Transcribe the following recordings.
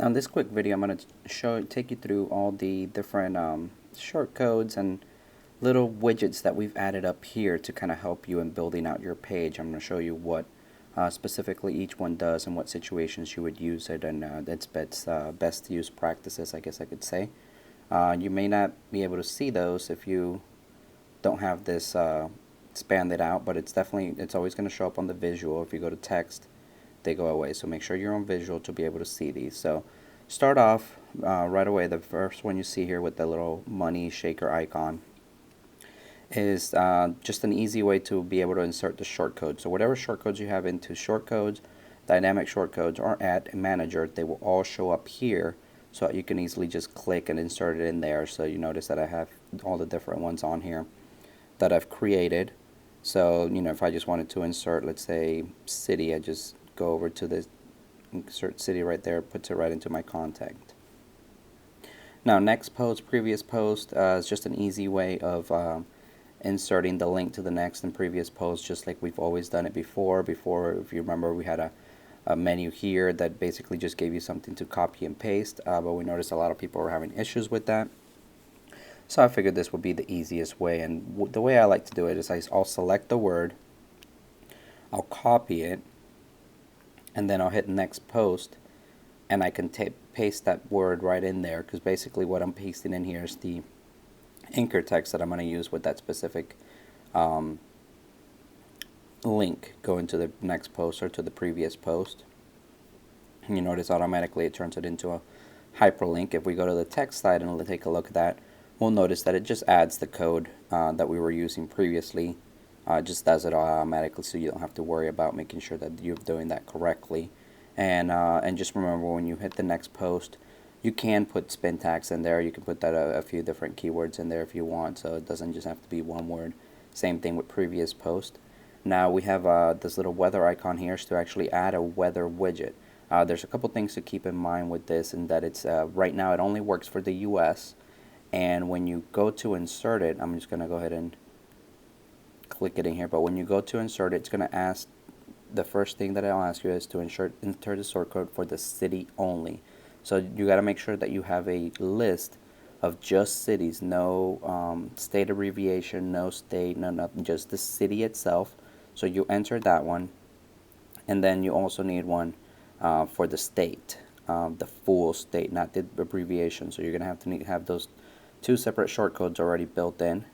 Now in this quick video, I'm going to take you through all the different short codes and little widgets that we've added up here to kind of help you in building out your page. I'm going to show you what specifically each one does and what situations you would use it, and its best use practices, I guess I could say. You may not be able to see those if you don't have this expanded out, but it's always going to show up on the visual. If you go to text, they go away, so make sure you're on visual to be able to see these. So start off right away. The first one you see here with the little money shaker icon is just an easy way to be able to insert the shortcode. So whatever shortcodes you have into shortcodes, dynamic shortcodes, or add manager, they will all show up here, so that you can easily just click and insert it in there. So you notice that I have all the different ones on here that I've created. So if I just wanted to insert, let's say, city, I just go over to the insert city right there, puts it right into my contact. Now next post, previous post is just an easy way of inserting the link to the next and previous post, just like we've always done it before. If you remember, we had a menu here that basically just gave you something to copy and paste, but we noticed a lot of people were having issues with that. So I figured this would be the easiest way, and the way I like to do it is I'll select the word, I'll copy it, and then I'll hit next post, and I can paste that word right in there, because basically what I'm pasting in here is the anchor text that I'm going to use with that specific link going to the next post or to the previous post. And you notice automatically it turns it into a hyperlink. If we go to the text side and take a look at that, we'll notice that it just adds the code that we were using previously. It just does it automatically, so you don't have to worry about making sure that you're doing that correctly. And just remember, when you hit the next post, you can put spin tags in there. You can put that a few different keywords in there if you want, so it doesn't just have to be one word. Same thing with previous post. Now we have this little weather icon here to actually add a weather widget. There's a couple things to keep in mind with this, and that it's right now it only works for the US, and when you go to insert it, I'm just going to go ahead and click it in here, but when you go to insert it, it's going to ask, the first thing that I'll ask you is to enter the sort code for the city only. So you got to make sure that you have a list of just cities, no state abbreviation, no state, no nothing, just the city itself. So you enter that one, and then you also need one for the state, the full state, not the abbreviation. So you're going to have those two separate shortcodes already built in,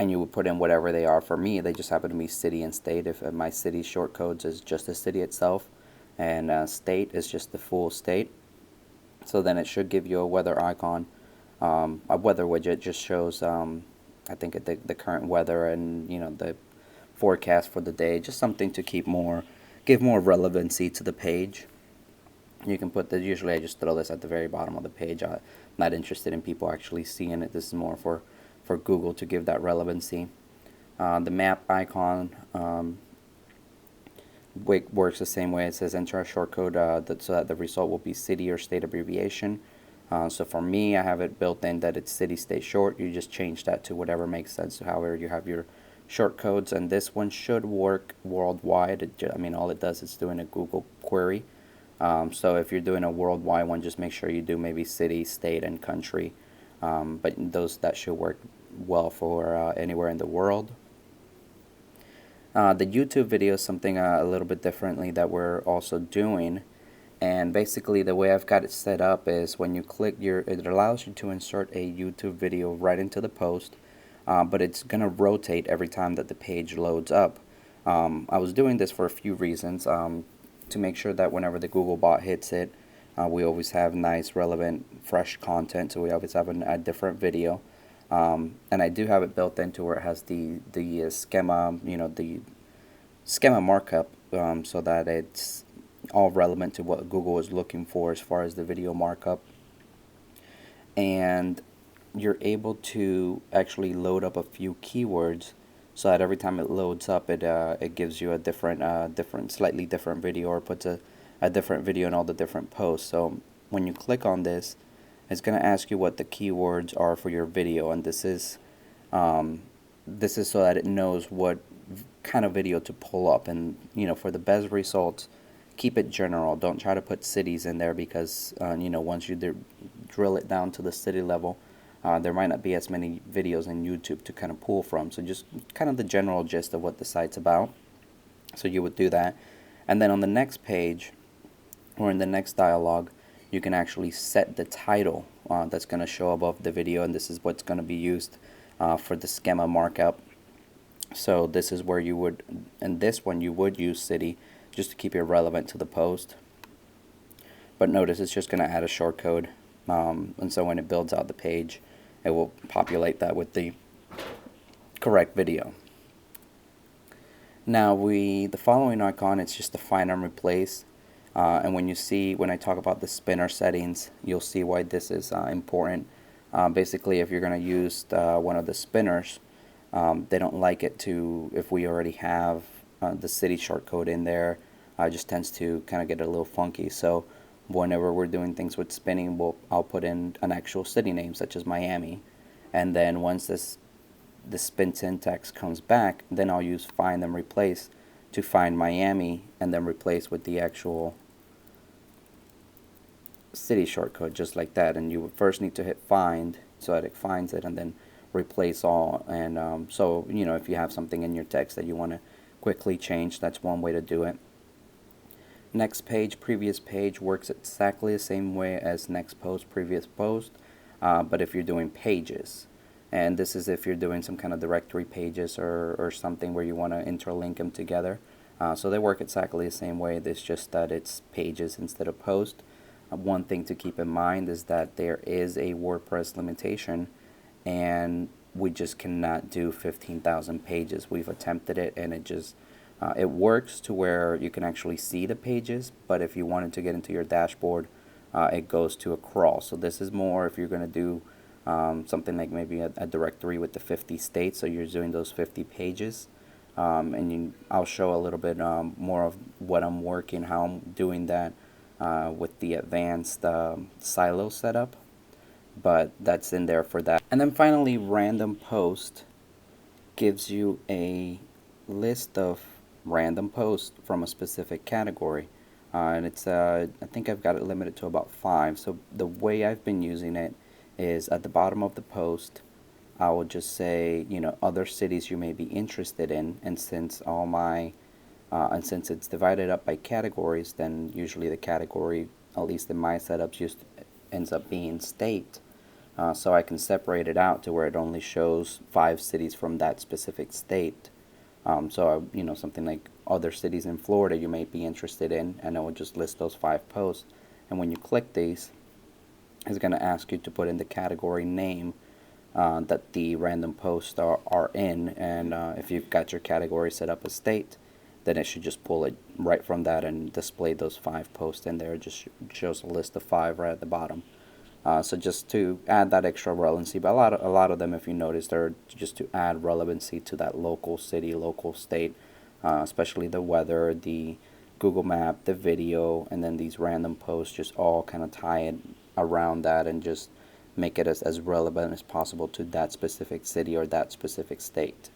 and you would put in whatever they are. For me, they just happen to be city and state. If my city shortcodes is just the city itself, and state is just the full state. So then it should give you a weather icon. A weather widget just shows, I think, the current weather and the forecast for the day. Just something to give more relevancy to the page. You can put the, usually I just throw this at the very bottom of the page. I'm not interested in people actually seeing it. This is more for Google to give that relevancy. The map icon works the same way. It says enter a shortcode so that the result will be city or state abbreviation. So for me, I have it built in that it's city, state, short. You just change that to whatever makes sense, however you have your shortcodes. And this one should work worldwide. All it does is doing a Google query. So if you're doing a worldwide one, just make sure you do maybe city, state, and country. But that should work well for anywhere in the world. The YouTube video is something a little bit differently that we're also doing, and basically the way I've got it set up is when you click it allows you to insert a YouTube video right into the post, but it's gonna rotate every time that the page loads up. I was doing this for a few reasons, to make sure that whenever the Google bot hits it, we always have nice, relevant, fresh content, so we always have a different video. And I do have it built into where it has the schema, the schema markup, so that it's all relevant to what Google is looking for as far as the video markup. And you're able to actually load up a few keywords, so that every time it loads up, it gives you a slightly different video, or puts a different video in all the different posts. So when you click on this, it's going to ask you what the keywords are for your video, and this is so that it knows what kind of video to pull up. And for the best results, keep it general. Don't try to put cities in there because once you drill it down to the city level, there might not be as many videos on YouTube to kind of pull from. So just kind of the general gist of what the site's about. So you would do that. And then on the next page or in the next dialog, you can actually set the title that's going to show above the video, and this is what's going to be used for the schema markup. So this is where you would, in this one, you would use city just to keep it relevant to the post. But notice it's just going to add a shortcode, and so when it builds out the page, it will populate that with the correct video. Now the following icon, it's just to find and replace. And when I talk about the spinner settings, you'll see why this is important. Basically, if you're going to use one of the spinners, they don't like it if we already have the city shortcode in there. It just tends to kind of get a little funky. So whenever we're doing things with spinning, I'll put in an actual city name, such as Miami. And then once the spin syntax comes back, then I'll use find and replace to find Miami and then replace with the actual city shortcode, just like that. And you would first need to hit find so that it finds it, and then replace all. And so if you have something in your text that you want to quickly change, that's one way to do it. Next page, previous page works exactly the same way as next post, previous post, but if you're doing pages. And this is if you're doing some kind of directory pages or something where you want to interlink them together. So they work exactly the same way. It's just that it's pages instead of post. One thing to keep in mind is that there is a WordPress limitation, and we just cannot do 15,000 pages. We've attempted it, and it works to where you can actually see the pages, but if you wanted to get into your dashboard, it goes to a crawl. So this is more if you're going to do something like maybe a directory with the 50 states, so you're doing those 50 pages. I'll show a little bit more of what I'm working, how I'm doing that with the advanced silo setup, but that's in there for that. And then finally, random post gives you a list of random posts from a specific category, and it's I think I've got it limited to about 5. So the way I've been using it is at the bottom of the post, I will just say, other cities you may be interested in, and since since it's divided up by categories, then usually the category, at least in my setups, ends up being state. So I can separate it out to where it only shows 5 cities from that specific state. Something like other cities in Florida you may be interested in, and it will just list those 5 posts. And when you click these, it's going to ask you to put in the category name that the random posts are in, and if you've got your category set up as state, then it should just pull it right from that and display those 5 posts in there. It just shows a list of 5 right at the bottom. So just to add that extra relevancy, but a lot of them, if you notice, they're just to add relevancy to that local city, local state, especially the weather, the Google map, the video, and then these random posts just all kind of tie it around that and just make it as relevant as possible to that specific city or that specific state.